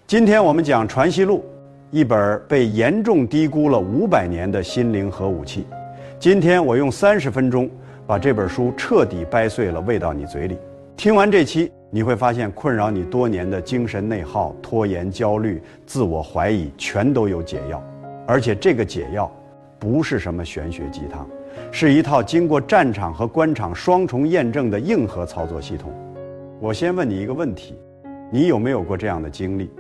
今天我们讲《传习录》，一本被严重低估了500年的心灵核武器。今天我用30分钟把这本书彻底掰碎了，喂到你嘴里。听完这期，你会发现困扰你多年的精神内耗、拖延、焦虑、自我怀疑，全都有解药。而且这个解药不是什么玄学鸡汤，是一套经过战场和官场双重验证的硬核操作系统。我先问你一个问题，你有没有过这样的经历？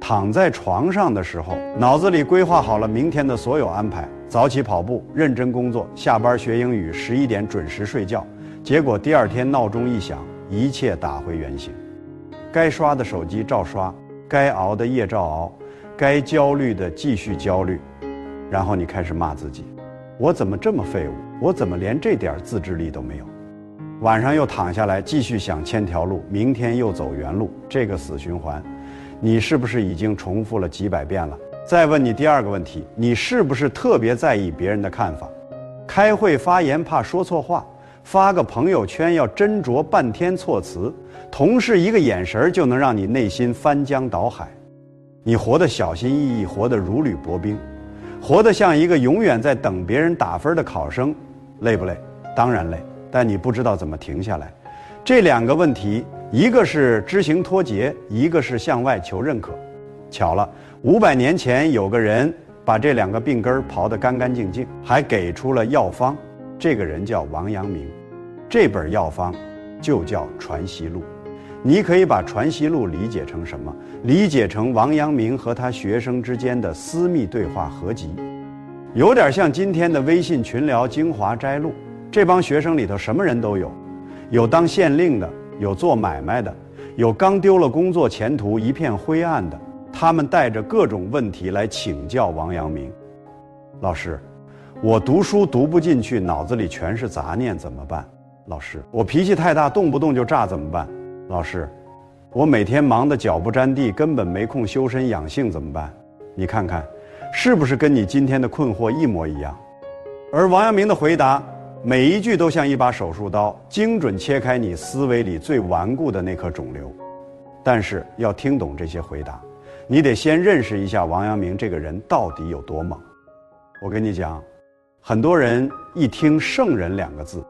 躺在床上的时候，脑子里规划好了明天的所有安排，早起跑步，认真工作，下班学英语，11点准时睡觉，结果第二天闹钟一响，一切打回原形。该刷的手机照刷，该熬的夜照熬，该焦虑的继续焦虑，然后你开始骂自己，我怎么这么废物，我怎么连这点自制力都没有。晚上又躺下来继续想千条路，明天又走原路，这个死循环你是不是已经重复了几百遍了？再问你第二个问题，你是不是特别在意别人的看法？开会发言怕说错话，发个朋友圈要斟酌半天措辞，同事一个眼神就能让你内心翻江倒海。你活得小心翼翼，活得如履薄冰，活得像一个永远在等别人打分的考生，累不累？当然累，但你不知道怎么停下来。这两个问题，一个是知行脱节，一个是向外求认可。巧了，500年前有个人把这两个病根刨得干干净净，还给出了药方。这个人叫王阳明，这本药方就叫《传习录》。你可以把《传习录》理解成什么？理解成王阳明和他学生之间的私密对话合集，有点像今天的微信群聊精华摘录。这帮学生里头什么人都有，有当县令的，有做买卖的，有刚丢了工作前途一片灰暗的。他们带着各种问题来请教王阳明。老师，我读书读不进去，脑子里全是杂念怎么办？老师，我脾气太大，动不动就炸怎么办？老师，我每天忙得脚不沾地，根本没空修身养性怎么办？你看看，是不是跟你今天的困惑一模一样？而王阳明的回答，每一句都像一把手术刀，精准切开你思维里最顽固的那颗肿瘤。但是要听懂这些回答，你得先认识一下王阳明这个人到底有多猛。我跟你讲，很多人一听圣人2个字，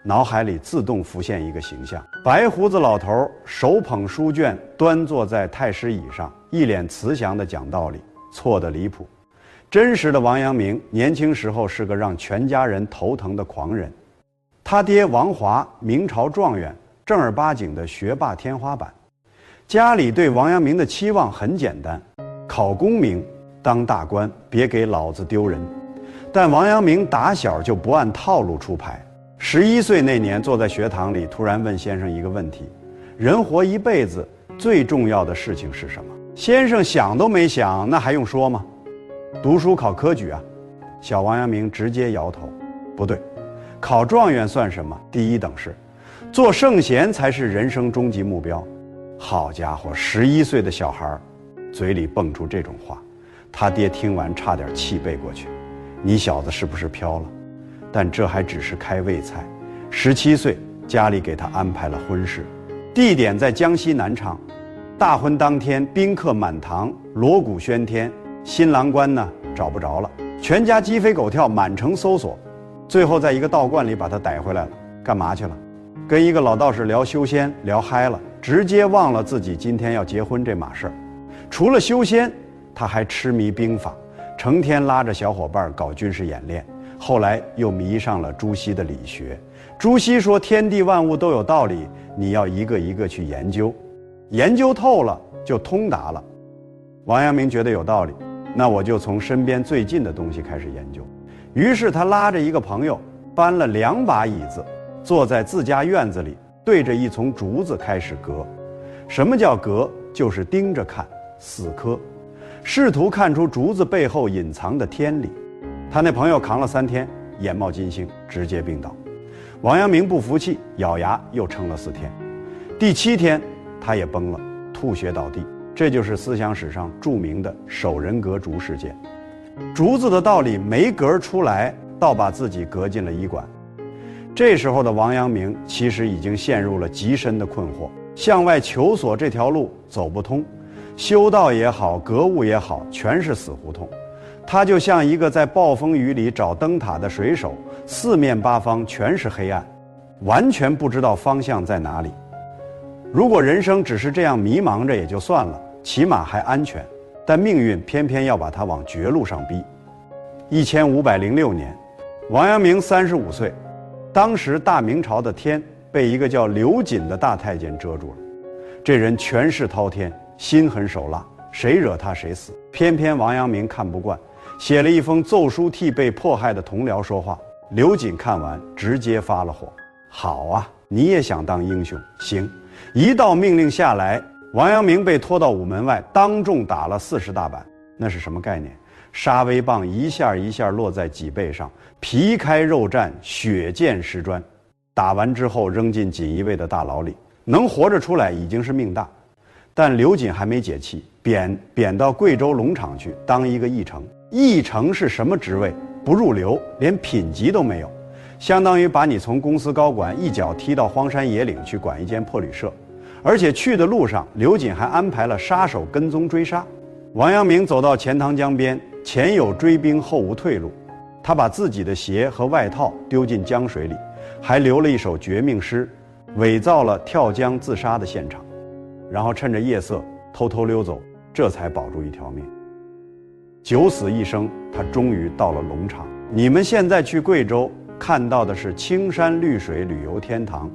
脑海里自动浮现一个形象，白胡子老头手捧书卷，端坐在太师椅上，一脸慈祥地讲道理，错得离谱。真实的王阳明年轻时候是个让全家人头疼的狂人，他爹王华明朝状元，正儿八经的学霸天花板。家里对王阳明的期望很简单，考功名，当大官，别给老子丢人。但王阳明打小就不按套路出牌。11岁那年，坐在学堂里，突然问先生一个问题：人活一辈子最重要的事情是什么？先生想都没想，那还用说吗？读书考科举啊。小王阳明直接摇头，不对，考状元算什么？第一等事，做圣贤才是人生终极目标。好家伙，11岁的小孩嘴里蹦出这种话，他爹听完差点气背过去。你小子是不是飘了？但这还只是开胃菜。17岁，家里给他安排了婚事，地点在江西南昌。大婚当天，宾客满堂，锣鼓喧天，新郎官呢找不着了，全家鸡飞狗跳，满城搜索，最后在一个道观里把他逮回来了。干嘛去了？跟一个老道士聊修仙，聊嗨了，直接忘了自己今天要结婚这码事儿。除了修仙，他还痴迷兵法，成天拉着小伙伴搞军事演练。后来又迷上了朱熹的理学。朱熹说天地万物都有道理，你要一个一个去研究，研究透了就通达了。王阳明觉得有道理，那我就从身边最近的东西开始研究。于是他拉着一个朋友，搬了2把椅子，坐在自家院子里，对着一丛竹子开始革。什么叫革？就是盯着看，死磕，试图看出竹子背后隐藏的天理。他那朋友扛了3天，眼冒金星，直接病倒。王阳明不服气，咬牙又撑了4天。第7天，他也崩了，吐血倒地。这就是思想史上著名的守人革竹事件。竹子的道理没革出来，倒把自己革进了医馆。这时候的王阳明其实已经陷入了极深的困惑，向外求索这条路走不通，修道也好，格物也好，全是死胡同。他就像一个在暴风雨里找灯塔的水手，四面八方全是黑暗，完全不知道方向在哪里。如果人生只是这样迷茫着也就算了，起码还安全，但命运偏偏要把他往绝路上逼。1506年，王阳明35岁，当时大明朝的天被一个叫刘瑾的大太监遮住了。这人权势滔天，心狠手辣，谁惹他谁死。偏偏王阳明看不惯，写了一封奏书替被迫害的同僚说话。刘瑾看完直接发了火：好啊，你也想当英雄？行。一道命令下来，王阳明被拖到午门外，当众打了40大板。那是什么概念？杀威棒一下一下落在脊背上，皮开肉绽，血溅石砖。打完之后扔进锦衣卫的大牢里，能活着出来已经是命大。但刘瑾还没解气，贬到贵州龙场去当一个驿丞。驿丞是什么职位？不入流，连品级都没有，相当于把你从公司高管一脚踢到荒山野岭去管一间破旅社。而且去的路上，刘瑾还安排了杀手跟踪追杀。王阳明走到钱塘江边，前有追兵，后无退路。他把自己的鞋和外套丢进江水里，还留了一首绝命诗，伪造了跳江自杀的现场，然后趁着夜色偷偷溜走，这才保住一条命。九死一生，他终于到了龙场。你们现在去贵州看到的是青山绿水旅游天堂，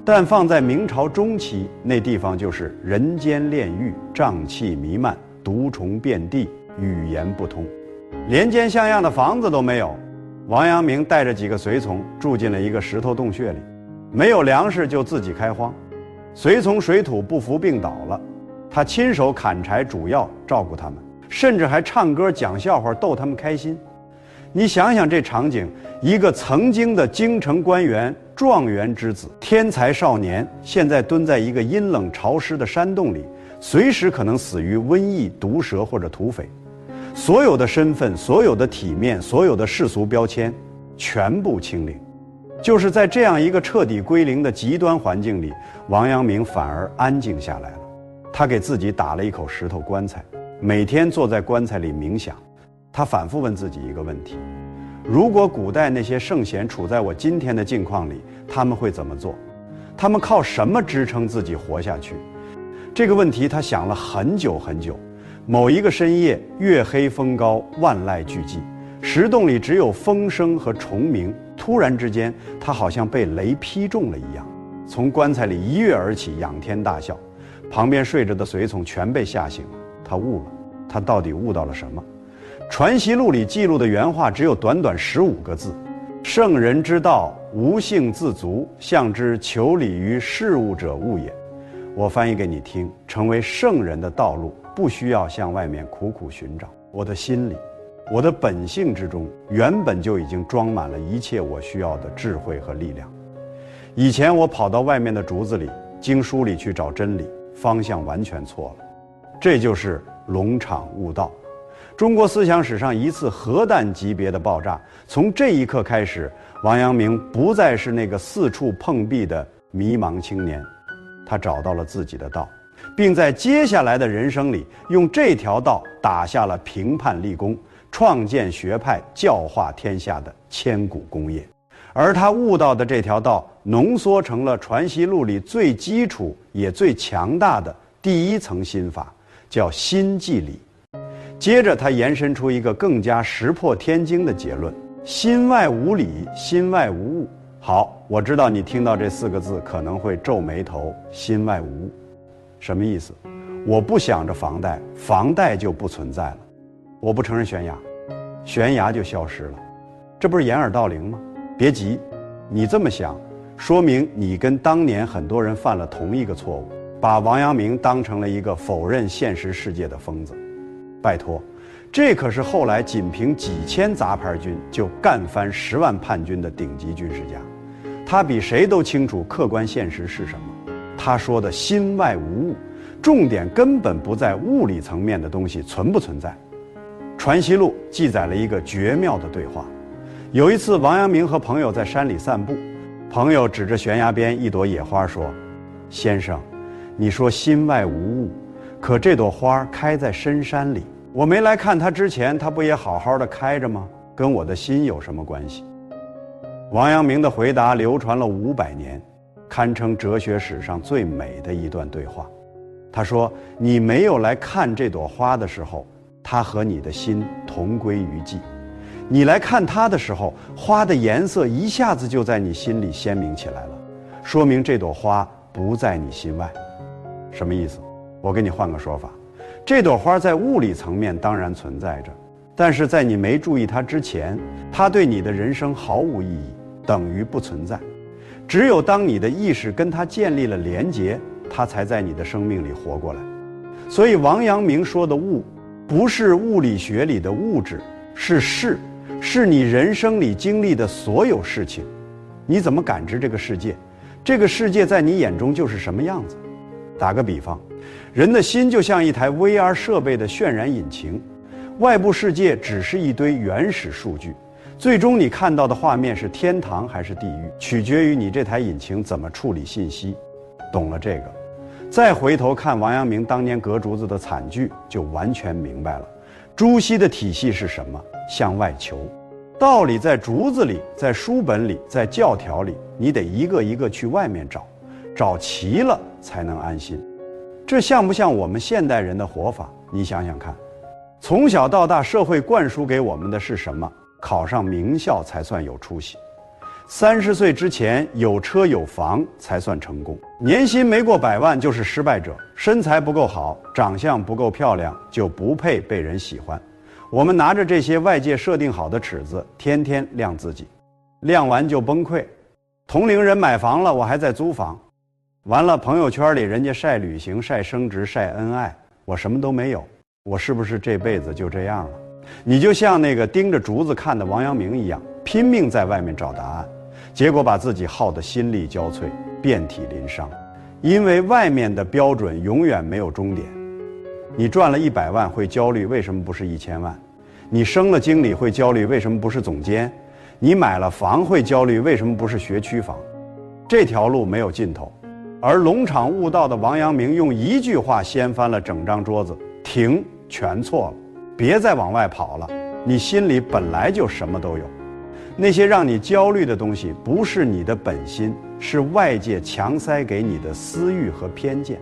但放在明朝中期，那地方就是人间炼狱，瘴气弥漫，毒虫遍地，语言不通，连间像样的房子都没有。王阳明带着几个随从住进了一个石头洞穴里，没有粮食就自己开荒。随从水土不服病倒了，他亲手砍柴煮药照顾他们，甚至还唱歌讲笑话逗他们开心。你想想这场景，一个曾经的京城官员、状元之子、天才少年，现在蹲在一个阴冷潮湿的山洞里，随时可能死于瘟疫、毒蛇或者土匪。所有的身份、所有的体面、所有的世俗标签，全部清零。就是在这样一个彻底归零的极端环境里，王阳明反而安静下来了。他给自己打了一口石头棺材，每天坐在棺材里冥想。他反复问自己一个问题：如果古代那些圣贤处在我今天的境况里，他们会怎么做？他们靠什么支撑自己活下去？这个问题他想了很久很久。某一个深夜，月黑风高，万籁俱寂，石洞里只有风声和虫鸣。突然之间，他好像被雷劈中了一样，从棺材里一跃而起，仰天大笑。旁边睡着的随从全被吓醒了。他悟了，他到底悟到了什么？《传习录》里记录的原话只有短短15个字：圣人之道，无性自足，象之求理于事物者物也。我翻译给你听，成为圣人的道路不需要向外面苦苦寻找。我的心里，我的本性之中，原本就已经装满了一切我需要的智慧和力量。以前我跑到外面的竹子里，经书里去找真理，方向完全错了。这就是龙场悟道。中国思想史上一次核弹级别的爆炸，从这一刻开始，王阳明不再是那个四处碰壁的迷茫青年，他找到了自己的道，并在接下来的人生里，用这条道打下了评判立功、创建学派、教化天下的千古功业。而他悟到的这条道，浓缩成了《传习录》里最基础也最强大的第一层心法，叫心即理。接着他延伸出一个更加石破天惊的结论：心外无理，心外无物。好，我知道你听到这4个字可能会皱眉头，心外无物什么意思？我不想着房贷，房贷就不存在了；我不承认悬崖，悬崖就消失了。这不是掩耳盗铃吗？别急，你这么想，说明你跟当年很多人犯了同一个错误，把王阳明当成了一个否认现实世界的疯子。拜托，这可是后来仅凭几千杂牌军就干翻10万叛军的顶级军事家，他比谁都清楚客观现实是什么。他说的心外无物，重点根本不在物理层面的东西存不存在。《传习录》记载了一个绝妙的对话。有一次，王阳明和朋友在山里散步，朋友指着悬崖边一朵野花说：“先生，你说心外无物，可这朵花开在深山里，我没来看它之前，它不也好好的开着吗？跟我的心有什么关系？王阳明的回答流传了500年，堪称哲学史上最美的一段对话。他说，你没有来看这朵花的时候，它和你的心同归于尽；你来看它的时候，花的颜色一下子就在你心里鲜明起来了，说明这朵花不在你心外。什么意思？我给你换个说法，这朵花在物理层面当然存在着，但是在你没注意它之前，它对你的人生毫无意义，等于不存在。只有当你的意识跟它建立了连结，它才在你的生命里活过来。所以王阳明说的物，不是物理学里的物质，是事，是你人生里经历的所有事情。你怎么感知这个世界？这个世界在你眼中就是什么样子？打个比方，人的心就像一台 VR 设备的渲染引擎，外部世界只是一堆原始数据，最终你看到的画面是天堂还是地狱，取决于你这台引擎怎么处理信息。懂了这个，再回头看王阳明当年革竹子的惨剧，就完全明白了朱熹的体系是什么，向外求。道理在竹子里，在书本里，在教条里，你得一个一个去外面找，找齐了才能安心。这像不像我们现代人的活法？你想想看，从小到大社会灌输给我们的是什么？考上名校才算有出息，30岁之前有车有房才算成功，年薪没过100万就是失败者，身材不够好，长相不够漂亮就不配被人喜欢。我们拿着这些外界设定好的尺子，天天量自己，量完就崩溃。同龄人买房了，我还在租房。完了，朋友圈里人家晒旅行、晒升职、晒恩爱，我什么都没有，我是不是这辈子就这样了？你就像那个盯着竹子看的王阳明一样，拼命在外面找答案，结果把自己耗得心力交瘁，遍体鳞伤。因为外面的标准永远没有终点。你赚了100万会焦虑，为什么不是1000万？你升了经理会焦虑，为什么不是总监？你买了房会焦虑，为什么不是学区房？这条路没有尽头。而龙场悟道的王阳明用一句话掀翻了整张桌子：停，全错了，别再往外跑了，你心里本来就什么都有。那些让你焦虑的东西不是你的本心，是外界强塞给你的私欲和偏见。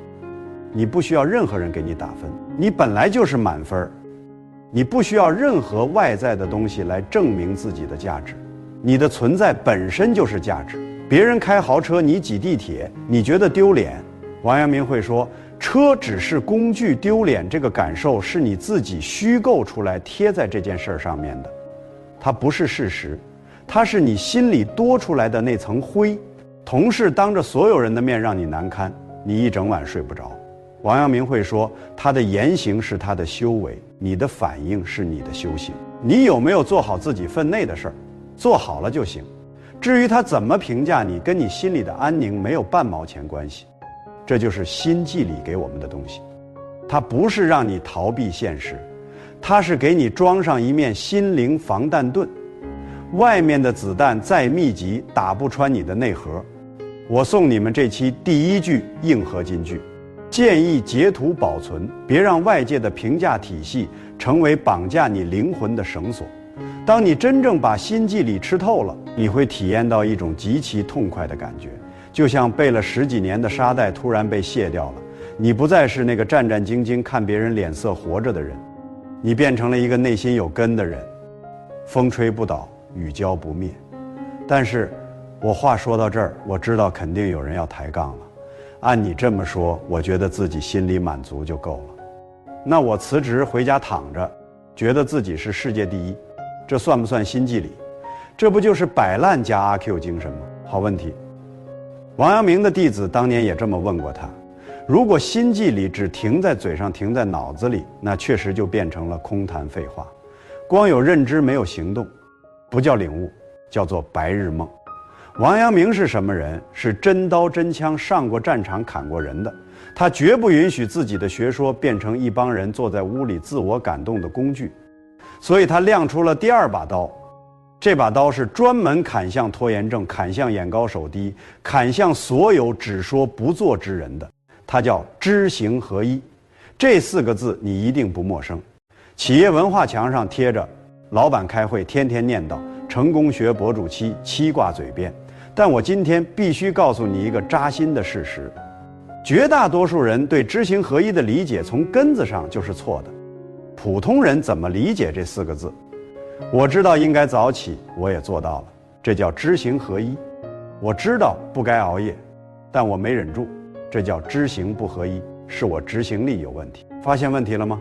你不需要任何人给你打分，你本来就是满分。你不需要任何外在的东西来证明自己的价值，你的存在本身就是价值。别人开豪车，你挤地铁，你觉得丢脸。王阳明会说，车只是工具，丢脸这个感受是你自己虚构出来贴在这件事上面的，它不是事实，它是你心里多出来的那层灰。同事当着所有人的面让你难堪，你一整晚睡不着。王阳明会说，他的言行是他的修为，你的反应是你的修行。你有没有做好自己分内的事儿？做好了就行。至于他怎么评价你，跟你心里的安宁没有半毛钱关系。这就是心计里给我们的东西，它不是让你逃避现实，它是给你装上一面心灵防弹盾。外面的子弹再密集，打不穿你的内核。我送你们这期第1句硬核金句，建议截图保存，别让外界的评价体系成为绑架你灵魂的绳索。当你真正把心计里吃透了，你会体验到一种极其痛快的感觉，就像背了10几年的沙袋突然被卸掉了。你不再是那个战战兢兢看别人脸色活着的人，你变成了一个内心有根的人，风吹不倒，雨浇不灭。但是我话说到这儿，我知道肯定有人要抬杠了。按你这么说，我觉得自己心里满足就够了。那我辞职回家躺着，觉得自己是世界第一，这算不算心计里？这不就是摆烂加阿 Q 精神吗？好问题。王阳明的弟子当年也这么问过他，如果心计里只停在嘴上，停在脑子里，那确实就变成了空谈废话，光有认知没有行动，不叫领悟，叫做白日梦。王阳明是什么人？是真刀真枪上过战场砍过人的，他绝不允许自己的学说变成一帮人坐在屋里自我感动的工具，所以他亮出了第2把刀。这把刀是专门砍向拖延症，砍向眼高手低，砍向所有只说不做之人的，它叫知行合一。这4个字你一定不陌生。企业文化墙上贴着老板开会天天念叨成功学博主七挂嘴边，但我今天必须告诉你一个扎心的事实，绝大多数人对知行合一的理解从根子上就是错的。普通人怎么理解这4个字？我知道应该早起，我也做到了，这叫知行合一。我知道不该熬夜，但我没忍住，这叫知行不合一，是我执行力有问题。发现问题了吗？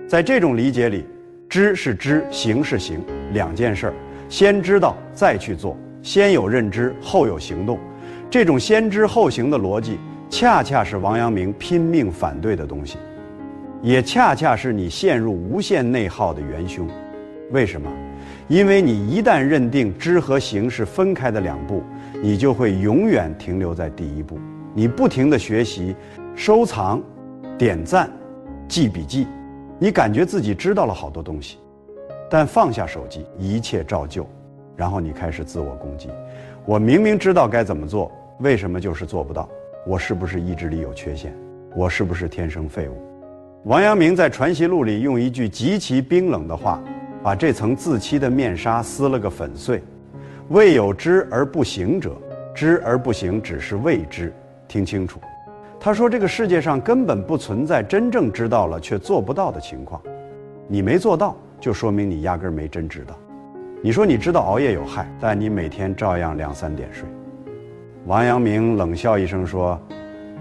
在这种理解里，知是知，行是行，两件事儿，先知道再去做，先有认知后有行动。这种先知后行的逻辑，恰恰是王阳明拼命反对的东西，也恰恰是你陷入无限内耗的元凶。为什么？因为你一旦认定知和行是分开的2步，你就会永远停留在第1步。你不停地学习、收藏、点赞、记笔记，你感觉自己知道了好多东西，但放下手机，一切照旧，然后你开始自我攻击。我明明知道该怎么做，为什么就是做不到？我是不是意志力有缺陷？我是不是天生废物？王阳明在《传习录》里用一句极其冰冷的话，把这层自欺的面纱撕了个粉碎。未有知而不行者，知而不行只是未知。听清楚，他说这个世界上根本不存在真正知道了却做不到的情况。你没做到，就说明你压根儿没真知道。你说你知道熬夜有害，但你每天照样2、3点睡。王阳明冷笑一声说，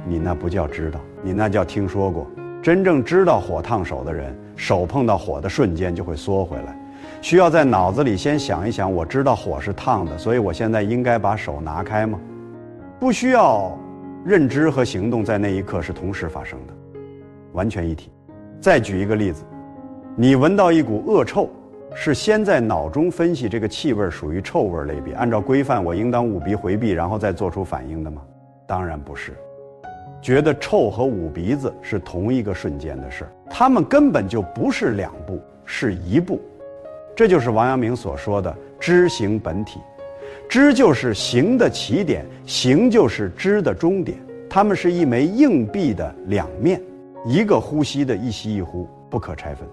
你那不叫知道，你那叫听说过。真正知道火烫手的人，手碰到火的瞬间就会缩回来，需要在脑子里先想一想，我知道火是烫的，所以我现在应该把手拿开吗？不需要认知和行动在那一刻是同时发生的，完全一体。再举一个例子，你闻到一股恶臭，是先在脑中分析这个气味属于臭味类别，按照规范我应当捂鼻回避，然后再做出反应的吗？当然不是。觉得臭和捂鼻子是同一个瞬间的事，它们根本就不是2步，是1步。这就是王阳明所说的知行本体。知就是行的起点，行就是知的终点，它们是一枚硬币的2面，一个呼吸的一吸一呼，不可拆分。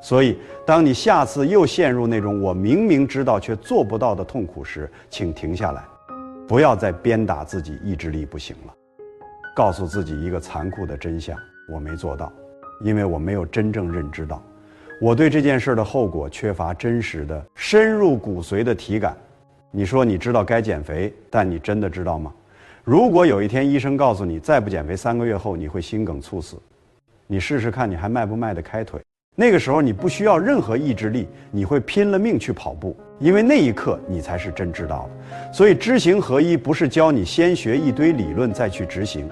所以当你下次又陷入那种我明明知道却做不到的痛苦时，请停下来，不要再鞭打自己意志力不行了，告诉自己一个残酷的真相，我没做到，因为我没有真正认知到，我对这件事的后果缺乏真实的深入骨髓的体感。你说你知道该减肥，但你真的知道吗？如果有一天医生告诉你再不减肥3个月后你会心梗猝死，你试试看你还迈不迈得开腿？那个时候你不需要任何意志力，你会拼了命去跑步，因为那一刻你才是真知道了。所以知行合一不是教你先学一堆理论再去执行，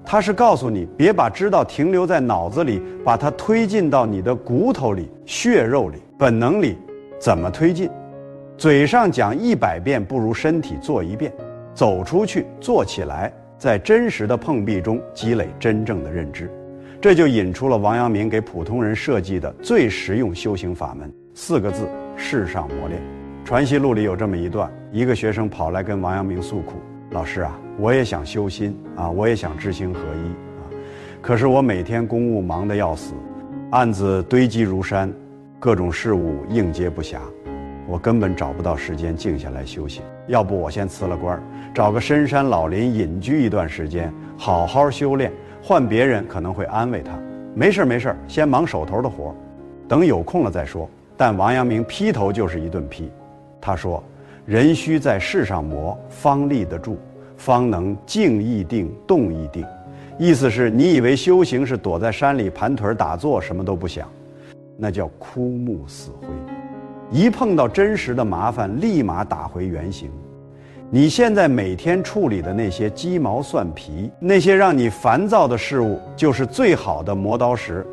它是告诉你别把知道停留在脑子里，把它推进到你的骨头里、血肉里、本能里。怎么推进？嘴上讲100遍不如身体做1遍，走出去做起来，在真实的碰壁中积累真正的认知。这就引出了王阳明给普通人设计的最实用修行法门，4个字：世上磨练。传习录里有这么一段，一个学生跑来跟王阳明诉苦，老师啊，我也想修心啊，我也想知行合一啊，可是我每天公务忙得要死，案子堆积如山，各种事务应接不暇，我根本找不到时间静下来修行。要不我先辞了官，找个深山老林隐居一段时间，好好修炼，换别人可能会安慰他，没事没事，先忙手头的活，等有空了再说。但王阳明劈头就是一顿批，他说人须在世上磨，方立得住，方能静亦定，动亦定。意思是你以为修行是躲在山里盘腿打坐什么都不想，那叫枯木死灰，一碰到真实的麻烦立马打回原形。你现在每天处理的那些鸡毛蒜皮，那些让你烦躁的事物，就是最好的磨刀石。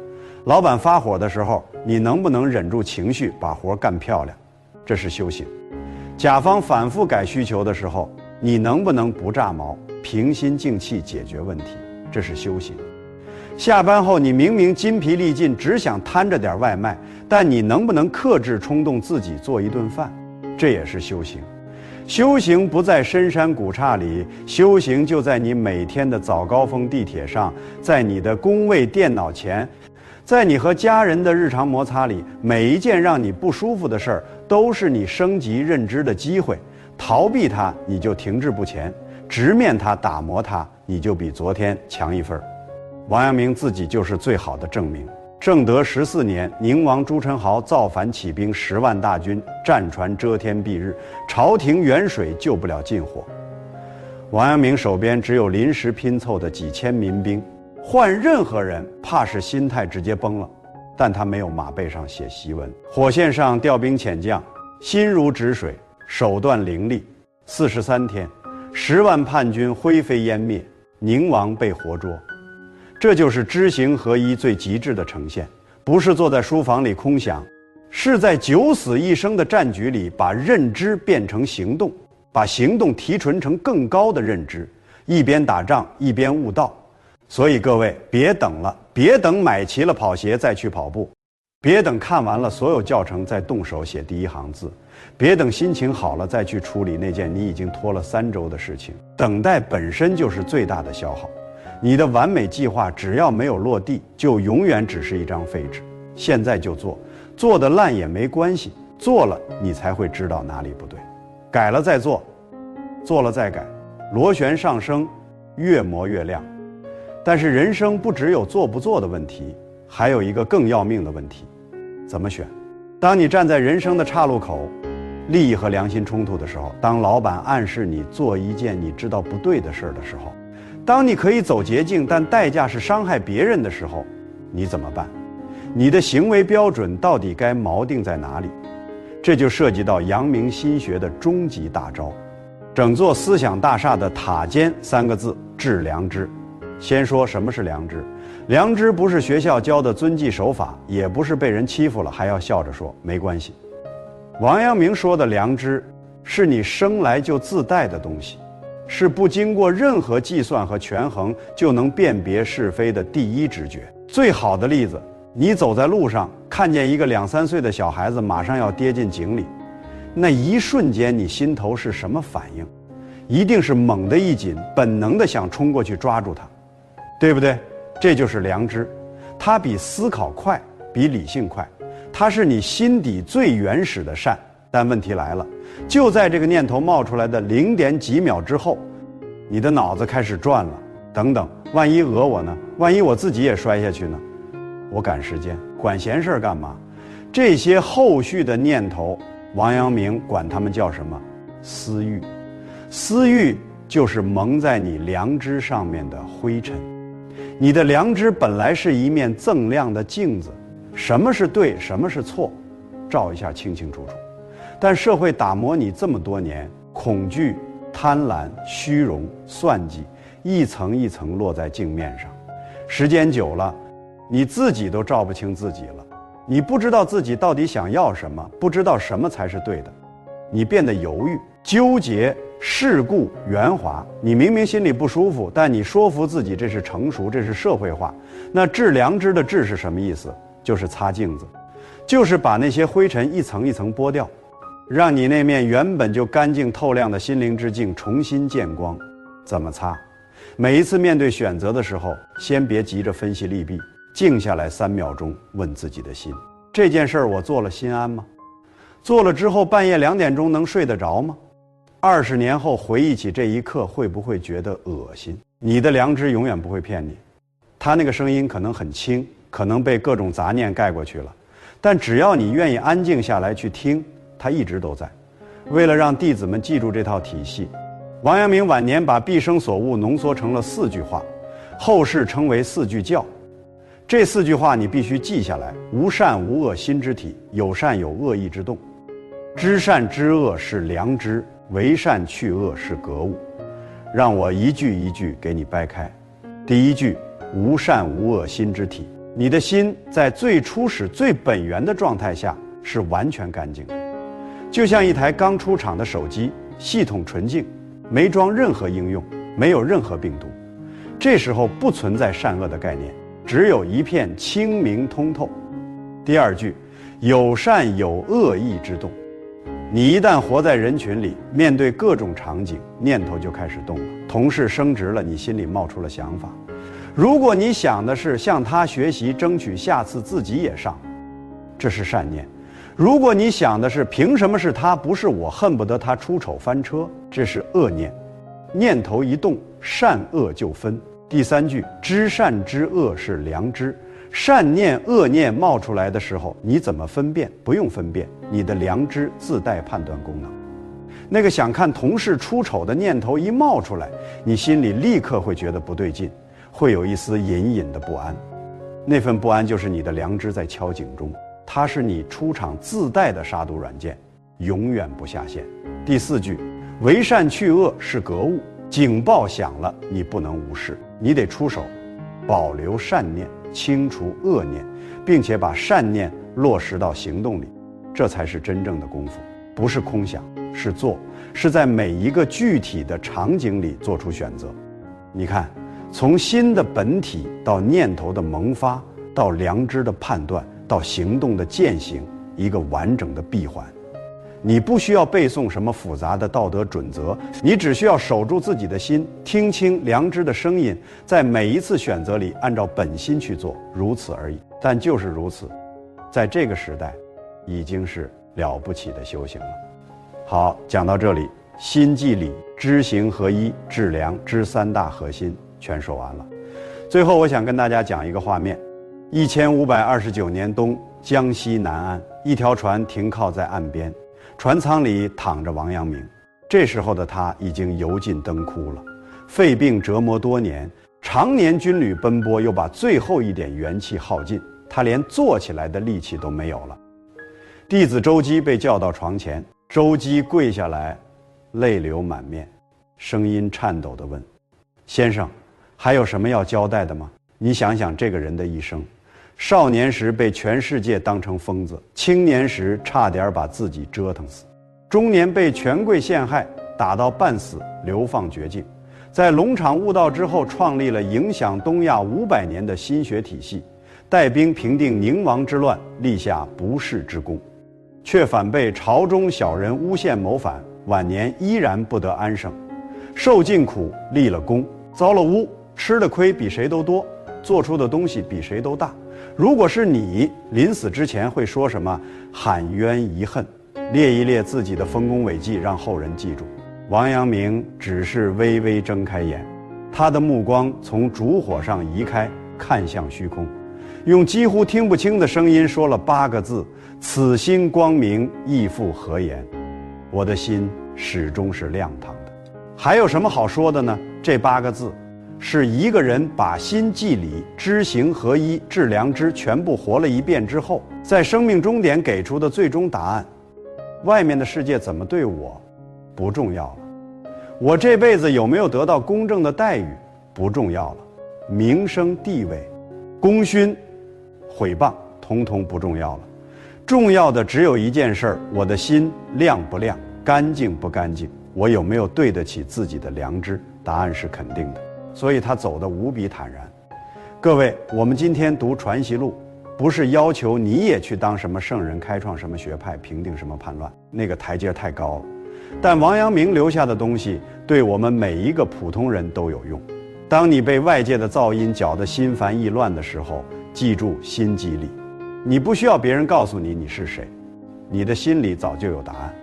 老板发火的时候，你能不能忍住情绪把活干漂亮？这是修行。甲方反复改需求的时候，你能不能不炸毛，平心静气解决问题？这是修行。下班后你明明筋疲力尽，只想摊着点外卖，但你能不能克制冲动自己做一顿饭？这也是修行。修行不在深山古刹里，修行就在你每天的早高峰地铁上，在你的工位电脑前，在你和家人的日常摩擦里，每一件让你不舒服的事儿，都是你升级认知的机会。逃避它，你就停滞不前；直面它，打磨它，你就比昨天强一分。王阳明自己就是最好的证明。正德14年，宁王朱宸濠造反起兵10万大军，战船遮天蔽日，朝廷远水救不了近火。王阳明手边只有临时拼凑的几千民兵，换任何人怕是心态直接崩了。但他没有马背上写檄文，火线上调兵遣将，心如止水，手段凌厉。43天，10万叛军灰飞烟灭，宁王被活捉。这就是知行合一最极致的呈现，不是坐在书房里空想，是在九死一生的战局里，把认知变成行动，把行动提纯成更高的认知，一边打仗一边悟道。所以各位别等了，别等买齐了跑鞋再去跑步，别等看完了所有教程再动手写第一行字，别等心情好了再去处理那件你已经拖了3周的事情。等待本身就是最大的消耗。你的完美计划只要没有落地，就永远只是一张废纸。现在就做，做得烂也没关系，做了你才会知道哪里不对，改了再做，做了再改，螺旋上升，越磨越亮。但是人生不只有做不做的问题，还有一个更要命的问题，怎么选？当你站在人生的岔路口，利益和良心冲突的时候，当老板暗示你做一件你知道不对的事的时候，当你可以走捷径，但代价是伤害别人的时候，你怎么办？你的行为标准到底该锚定在哪里？这就涉及到阳明心学的终极大招，整座思想大厦的塔尖3个字：致良知。先说什么是良知。良知不是学校教的遵纪守法，也不是被人欺负了还要笑着说没关系。王阳明说的良知，是你生来就自带的东西，是不经过任何计算和权衡就能辨别是非的第一直觉。最好的例子，你走在路上看见一个2、3岁的小孩子马上要跌进井里，那一瞬间你心头是什么反应？一定是猛地一紧，本能的想冲过去抓住他，对不对？这就是良知，它比思考快，比理性快，它是你心底最原始的善。但问题来了，就在这个念头冒出来的0点几秒之后，你的脑子开始转了。等等，万一讹我呢？万一我自己也摔下去呢？我赶时间，管闲事干嘛？这些后续的念头，王阳明管他们叫什么？私欲。私欲就是蒙在你良知上面的灰尘。你的良知本来是一面锃亮的镜子，什么是对，什么是错，照一下清清楚楚。但社会打磨你这么多年，恐惧、贪婪、虚荣、算计，一层一层落在镜面上，时间久了，你自己都照不清自己了。你不知道自己到底想要什么，不知道什么才是对的，你变得犹豫、纠结、世故、圆滑。你明明心里不舒服，但你说服自己这是成熟，这是社会化。那致良知的致是什么意思？就是擦镜子，就是把那些灰尘一层一层剥掉，让你那面原本就干净透亮的心灵之镜重新见光。怎么擦？每一次面对选择的时候，先别急着分析利弊，静下来3秒钟，问自己的心：这件事儿我做了心安吗？做了之后半夜2点钟能睡得着吗？20年后回忆起这一刻，会不会觉得恶心？你的良知永远不会骗你，他那个声音可能很轻，可能被各种杂念盖过去了，但只要你愿意安静下来去听，他一直都在。为了让弟子们记住这套体系，王阳明晚年把毕生所悟浓缩成了4句话，后世称为4句教。这4句话你必须记下来：无善无恶心之体，有善有恶意之动，知善知恶是良知，为善去恶是格物。让我一句一句给你掰开。第一句，无善无恶心之体，你的心在最初始最本源的状态下是完全干净的，就像一台刚出厂的手机，系统纯净，没装任何应用，没有任何病毒。这时候不存在善恶的概念，只有一片清明通透。第二句，有善有恶意之动，你一旦活在人群里，面对各种场景，念头就开始动了。同事升职了，你心里冒出了想法。如果你想的是向他学习，争取下次自己也上，这是善念；如果你想的是凭什么是他不是我，恨不得他出丑翻车，这是恶念。念头一动，善恶就分。第三句，知善知恶是良知。善念恶念冒出来的时候，你怎么分辨？不用分辨，你的良知自带判断功能。那个想看同事出丑的念头一冒出来，你心里立刻会觉得不对劲，会有一丝隐隐的不安。那份不安就是你的良知在敲警钟，它是你出厂自带的杀毒软件，永远不下线。第四句，为善去恶是格物，警报响了，你不能无视，你得出手，保留善念，清除恶念，并且把善念落实到行动里，这才是真正的功夫，不是空想，是做，是在每一个具体的场景里做出选择。你看，从心的本体到念头的萌发，到良知的判断，到行动的践行，一个完整的闭环。你不需要背诵什么复杂的道德准则，你只需要守住自己的心，听清良知的声音，在每一次选择里按照本心去做，如此而已。但就是如此，在这个时代已经是了不起的修行了。好，讲到这里，心即理，知行合一，致良知三大核心全说完了。最后我想跟大家讲一个画面：1529年冬，江西南安，一条船停靠在岸边，船舱里躺着王阳明。这时候的他已经油尽灯枯了，肺病折磨多年，常年军旅奔波，又把最后一点元气耗尽，他连坐起来的力气都没有了。弟子周基被叫到床前，周基跪下来，泪流满面，声音颤抖地问：先生，还有什么要交代的吗？你想想这个人的一生，少年时被全世界当成疯子，青年时差点把自己折腾死，中年被权贵陷害，打到半死，流放绝境，在龙场悟道之后，创立了影响东亚500年的心学体系，带兵平定宁王之乱，立下不世之功，却反被朝中小人诬陷谋反，晚年依然不得安生，受尽苦，立了功，遭了污，吃的亏比谁都多，做出的东西比谁都大。如果是你，临死之前会说什么？喊冤遗恨，列一列自己的丰功伟绩，让后人记住。王阳明只是微微睁开眼，他的目光从烛火上移开，看向虚空，用几乎听不清的声音说了8个字：此心光明，亦复何言？我的心始终是亮堂的。还有什么好说的呢？这8个字是一个人把心即理，知行合一，致良知全部活了一遍之后，在生命终点给出的最终答案。外面的世界怎么对我不重要了，我这辈子有没有得到公正的待遇不重要了，名声地位功勋毁谤统统不重要了，重要的只有一件事儿：我的心亮不亮，干净不干净，我有没有对得起自己的良知？答案是肯定的。所以他走得无比坦然。各位，我们今天读《传习录》，不是要求你也去当什么圣人，开创什么学派，平定什么叛乱，那个台阶太高了。但王阳明留下的东西，对我们每一个普通人都有用。当你被外界的噪音搅得心烦意乱的时候，记住心即理。你不需要别人告诉你你是谁，你的心里早就有答案。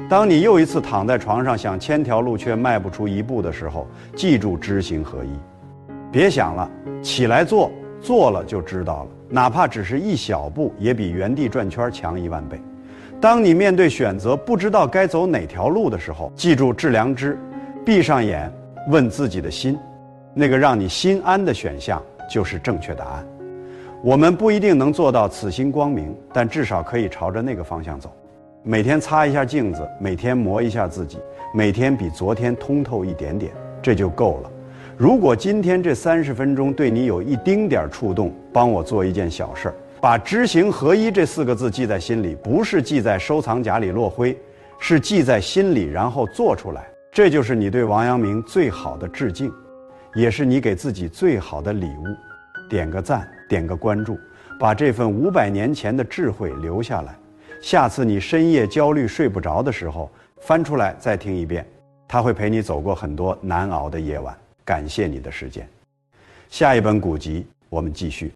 当你又一次躺在床上想千条路却迈不出一步的时候，记住知行合一，别想了，起来做，做了就知道了，哪怕只是一小步，也比原地转圈强1万倍。当你面对选择不知道该走哪条路的时候，记住致良知，闭上眼问自己的心，那个让你心安的选项就是正确答案。我们不一定能做到此心光明，但至少可以朝着那个方向走。每天擦一下镜子，每天磨一下自己，每天比昨天通透一点点，这就够了。如果今天这30分钟对你有一丁点触动，帮我做一件小事儿，把知行合一这4个字记在心里，不是记在收藏夹里落灰，是记在心里，然后做出来。这就是你对王阳明最好的致敬，也是你给自己最好的礼物。点个赞，点个关注，把这份500年前的智慧留下来。下次你深夜焦虑睡不着的时候，翻出来再听一遍，它会陪你走过很多难熬的夜晚。感谢你的时间。下一本古籍我们继续。